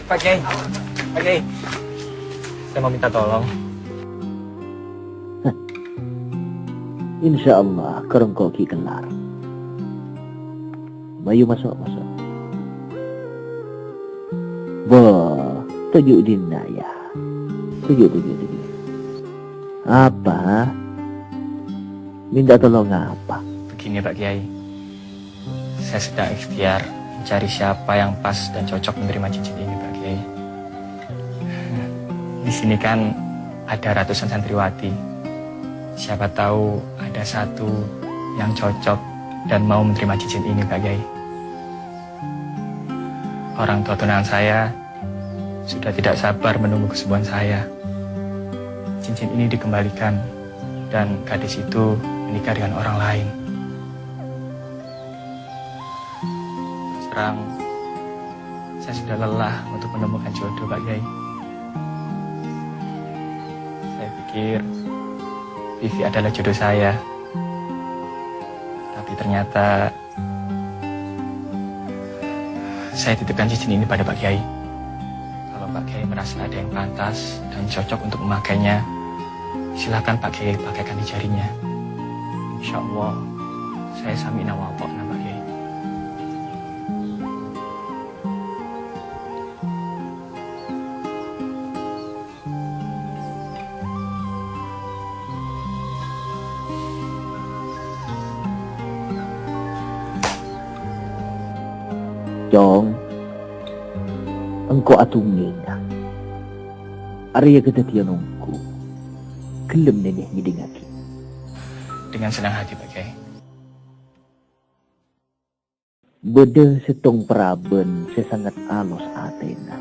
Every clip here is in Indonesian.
Pak Kiai, Pak Kiai, saya mau minta tolong. Insya Allah kerengkau ki kelar. Bayu masuk. Tujuh dina ya. Tujuh. Apa? Minta tolong apa? Begini Pak Kiai, saya sedang ikhtiar mencari siapa yang pas dan cocok menerima cincin ini Pak Kiai. Di sini kan ada ratusan santriwati. Siapa tahu ada satu yang cocok dan mau menerima cincin ini Pak Kiai. Orang tua tunangan saya sudah tidak sabar menunggu kesembuhan saya. Cincin ini dikembalikan dan gadis itu menikah dengan orang lain. Terang, saya sudah lelah untuk menemukan jodoh Pak Kiai. Saya pikir Vivi adalah jodoh saya. Tapi ternyata saya titipkan cincin ini pada Pak Kiai. Kalau Pak Kiai merasa ada yang pantas dan cocok untuk memakainya, silakan Pak Kiai pakaikan di jarinya. Insya Allah, saya sami'na wa ata'na Pak Kiai. Jong, engkau atungin. Arya kita tianungku. Kelem nenek ngidingaki. Dengan senang hati Pak Kiai. Beda setong peraben sesangat alus atena.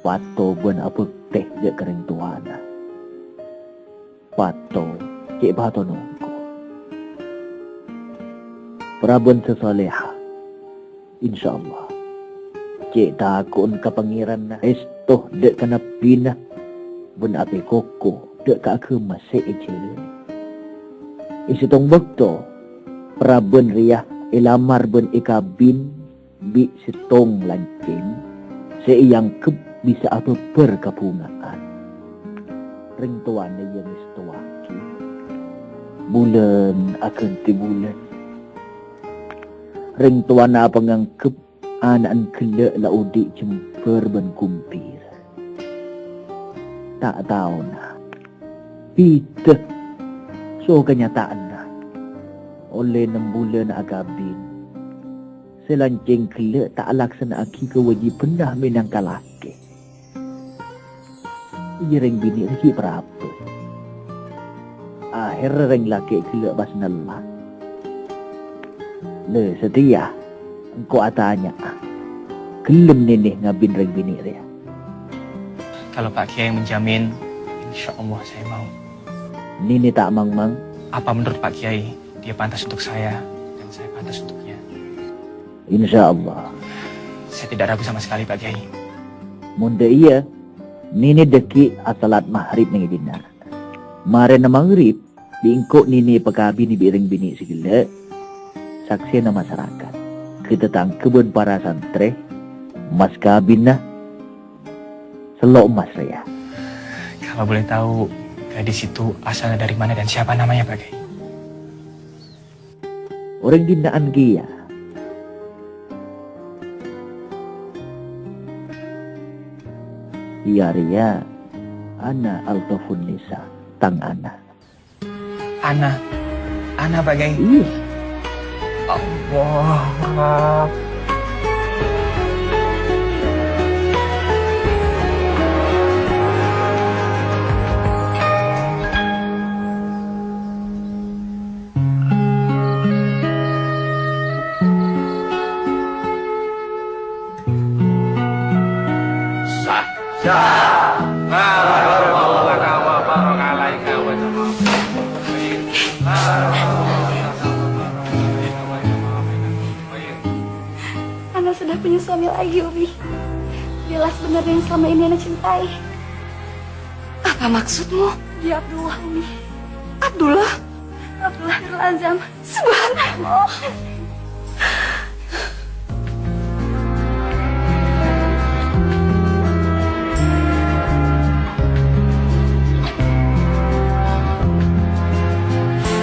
Pato buen apa teh je kering tuana. Pato cik bato nungku. Peraben sesoleha. InsyaAllah. Cik takun ke pangeran na. Estoh dek kena pinah. Bun api koko. Dek ka ke masih eje. Isitong bakto. Praben riyah ilamar bun ikabin. Bi sitong lancin. Seiyang keb bisa apa perkapungaan. Ring tuan na yang istuaki. Bulan akan ti bulan. Ring tuan na pangangkep anaan kele laudi jemper ben kumpir. Tak tahu na. Pita. So kenyataan na. Oleh 6 bulan agabin. Selancing kele tak laksana aki kewajiban dah menang kalake. Ia ring bini lagi berapa. Akhir ring laki kele bas nalah. Le setia. Engkau atanya. Kelem nenek ngabin ring bini dia. Kalau Pak Kiai menjamin, insya Allah saya mau. Nini tak mang-mang. Apa menurut Pak Kiai, dia pantas untuk saya dan saya pantas untuknya? Insya Allah. Saya tidak ragu sama sekali Pak Kiai. Munda iya. Nini deki asalat mahrib nengi dinar. Mare na maghrib. Diingko nini pekabi ni biring bini segala. Saksi na masyarakat. Kita tang kebun para santre. Mas kabin na. Selok mas raya. Kalau boleh tahu, gadis itu asalnya dari mana dan siapa namanya Pak Kiai? Orang dindaan gia. Iya ria. Ana altafun nisa. Tang ana. Ana Pak Kiai? Iya. Allah. Ana sudah punya suami lagi, Umi. Dialah sebenarnya yang selama ini Ana cintai. Apa maksudmu? Dia Abdullah, Umi. Abdullah? Astagfirullahaladzim. Subhanallah.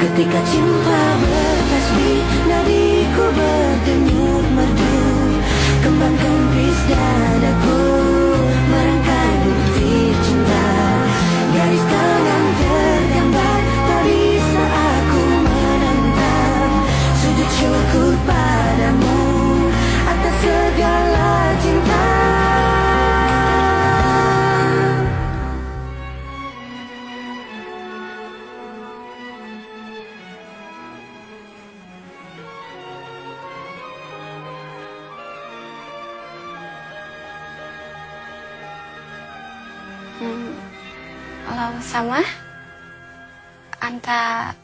Ketika cinta bertasbih, nadiku berdenyut merdu, kembang kempis dadaku merangkai butir cinta. Garis tangan tergambar, tak bisa aku menentang. Sujud syukur padamu atas segala cinta. Halo sama Anta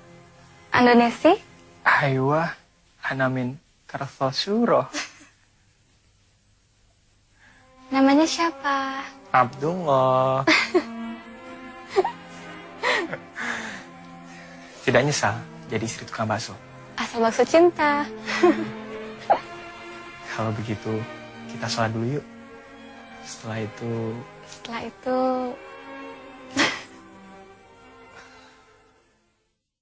Indonesia. Aywa, anamin Kartosuro. Namanya siapa? Abdullah. Tidak nyesal jadi istri tukang bakso. Asal bakso cinta. Kalau begitu, kita sholat dulu yuk. Setelah itu, Setelah itu